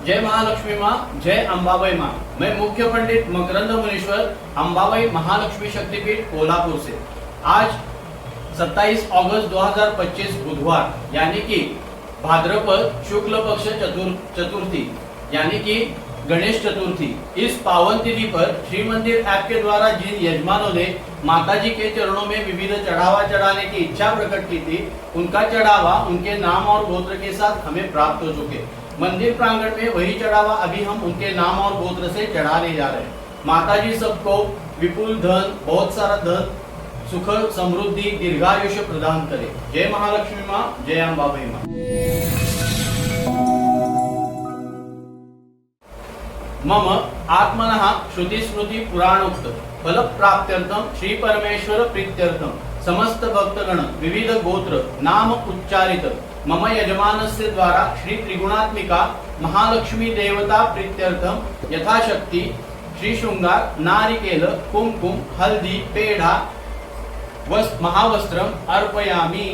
जय महालक्ष्मी माँ, जय अंबाबाई माँ। मैं मुख्य पंडित मकरंद मुनीश्वर, अंबाबाई महालक्ष्मी शक्तिपीठ कोल्हापुर से। आज 27 अगस्त 2025 बुधवार यानी कि भाद्रपद शुक्ल पक्ष चतुर्थी यानी कि गणेश चतुर्थी, इस पावन तिथि पर श्री मंदिर ऐप के द्वारा जिन यजमानों ने माताजी के चरणों में विविध चढ़ावा चढ़ाने की इच्छा प्रकट की थी, उनका चढ़ावा उनके नाम और गोत्र के साथ हमें प्राप्त हो चुके। मंदिर प्रांगण में वही चढ़ावा अभी हम उनके नाम और गोत्र से चढ़ाने जा रहे हैं। माताजी सबको विपुल धन, बहुत सारा धन, सुख, समृद्धि, दीर्घायुष्य प्रदान करे। जय महालक्ष्मी माँ, जय अंबाबाई माँ। मम आत्मनः श्रुति स्मृति पुराणोक्त फल प्राप्त्यर्थम श्री परमेश्वर प्रीत्यर्थम समस्त भक्तगण विविध गोत्र नाम उच्चारित मम यजमानस्य द्वारा श्री त्रिगुणात्मिका महालक्ष्मी देवता प्रीत्यर्थम यथाशक्ति श्री शृंगार नारिकेल कुमकुम हल्दी पेढ़ा महावस्त्रम अर्पयामि।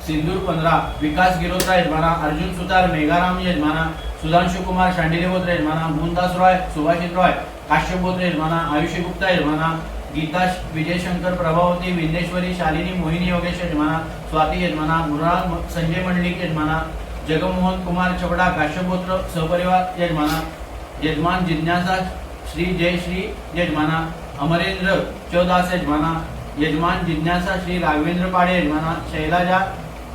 सिंदूर 15 विकास गिरोत्रा यजमाना, अर्जुन सुतार मेघाराम यजमाना, सुधांशु कुमार शांडिलेगोत्र यजमाना, मोहनदास रॉय, सुभाषित रॉय, काश्यप गोत्र यजमाना, आयुषी गुप्ता यजमाना, गीता विजय शंकर प्रभावती विंदेश्वरी शालिनी मोहिनी योगेश यजमाना, स्वाति यजमाना, मुराल संजय मंडलिक यजमाना, जगमोहन कुमार चपड़ा काश्यप गोत्र सहपरिवार यजमाना, यजमान जिज्ञासा श्री जय श्री यजमाना, अमरेंद्र चौदास यजमाना, यजमान जिज्ञासा श्री राघवेंद्र पाड़े यजमाना, शैलाजा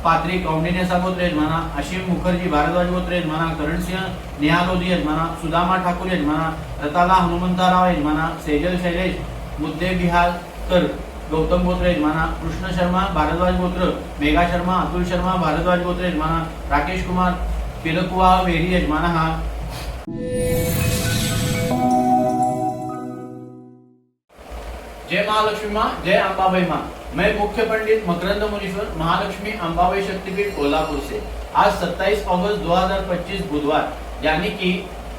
पात्री कौंडिन्य गोत्र यजमाना, अशीम मुखर्जी भारद्वाज गोत्र यजमाना, करण सिंह निहालोदी यजमाना, सुदामा ठाकुर यजमाना, रताला हनुमंताराव यजमाना, सेजल शैलेश मुद्दे बिहारकर गौतम गोत्र यजमाना, कृष्ण शर्मा भारद्वाज गोत्र, मेघा शर्मा अतुल शर्मा भारद्वाज गोत्र यजमाना, राकेश कुमार पिलकुआ वेरी यजमाना। जय महालक्ष्मी माँ, जय अंबाबाई माँ। मैं मुख्य पंडित मकरंद मुनीश्वर, महालक्ष्मी अंबाबाई शक्तिपीठ कोल्हापुर से। आज 27 अगस्त 2025 बुधवार यानी कि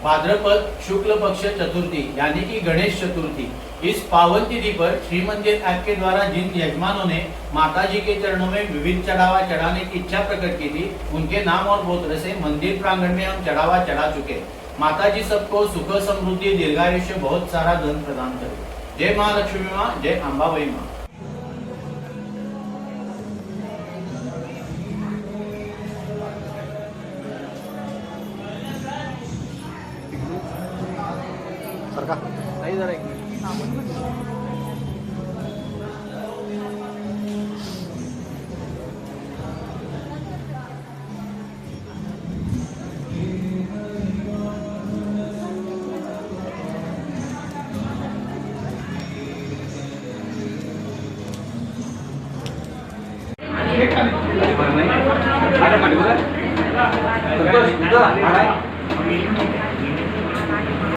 भाद्रपद शुक्ल पक्ष चतुर्थी यानी कि गणेश चतुर्थी, इस पावन तिथि पर श्री मंदिर ऐप के द्वारा जिन यजमानों ने माताजी के चरणों में विविध चढ़ावा चढ़ाने की इच्छा प्रकट की थी, उनके नाम और गोत्र से मंदिर प्रांगण में हम चढ़ावा चढ़ा चुके। माताजी सबको सुख, समृद्धि, दीर्घायुष्य, बहुत सारा धन प्रदान करे। जय महालक्ष्मी माँ, जय अंबाबाई माँ। सरका नहीं जरा एक मिनट। खाली